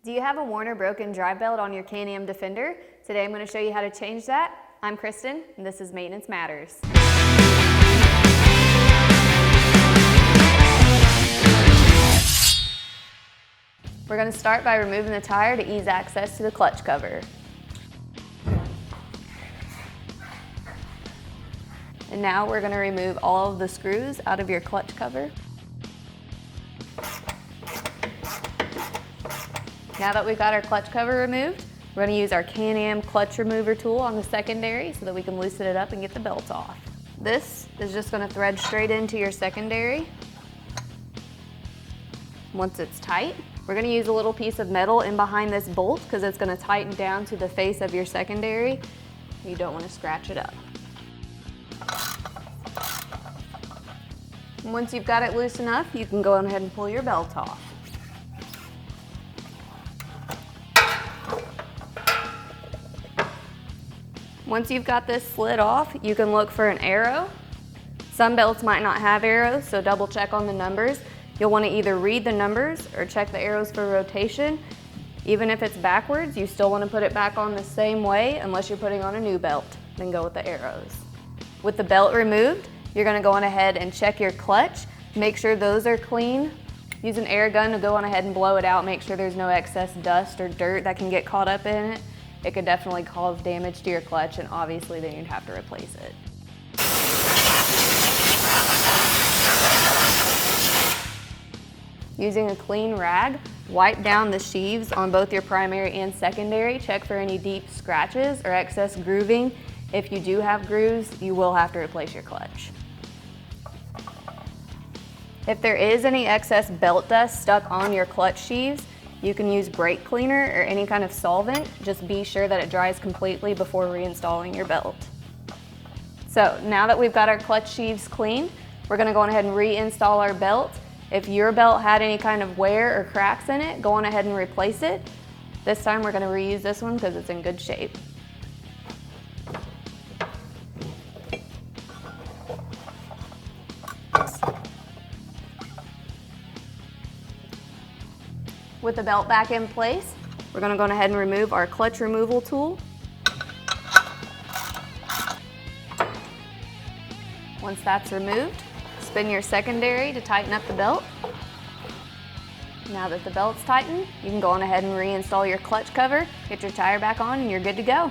Do you have a worn or broken drive belt on your Can-Am Defender? Today I'm going to show you how to change that. I'm Kristen, and this is Maintenance Matters. We're going to start by removing the tire to ease access to the clutch cover. And now we're going to remove all of the screws out of your clutch cover. Now that we've got our clutch cover removed, we're going to use our Can-Am clutch remover tool on the secondary so that we can loosen it up and get the belt off. This is just going to thread straight into your secondary. Once it's tight, we're going to use a little piece of metal in behind this bolt because it's going to tighten down to the face of your secondary. You don't want to scratch it up. And once you've got it loose enough, you can go ahead and pull your belt off. Once you've got this slid off, you can look for an arrow. Some belts might not have arrows, so double check on the numbers. You'll want to either read the numbers or check the arrows for rotation. Even if it's backwards, you still want to put it back on the same way unless you're putting on a new belt, then go with the arrows. With the belt removed, you're going to go on ahead and check your clutch. Make sure those are clean. Use an air gun to go on ahead and blow it out. Make sure there's no excess dust or dirt that can get caught up in it. It could definitely cause damage to your clutch, and obviously then you'd have to replace it. Using a clean rag, wipe down the sheaves on both your primary and secondary. Check for any deep scratches or excess grooving. If you do have grooves, you will have to replace your clutch. If there is any excess belt dust stuck on your clutch sheaves, you can use brake cleaner or any kind of solvent. Just be sure that it dries completely before reinstalling your belt. So now that we've got our clutch sheaves cleaned, we're going to go on ahead and reinstall our belt. If your belt had any kind of wear or cracks in it, go on ahead and replace it. This time we're going to reuse this one because it's in good shape. With the belt back in place, we're going to go ahead and remove our clutch removal tool. Once that's removed, spin your secondary to tighten up the belt. Now that the belt's tightened, you can go on ahead and reinstall your clutch cover, get your tire back on, and you're good to go.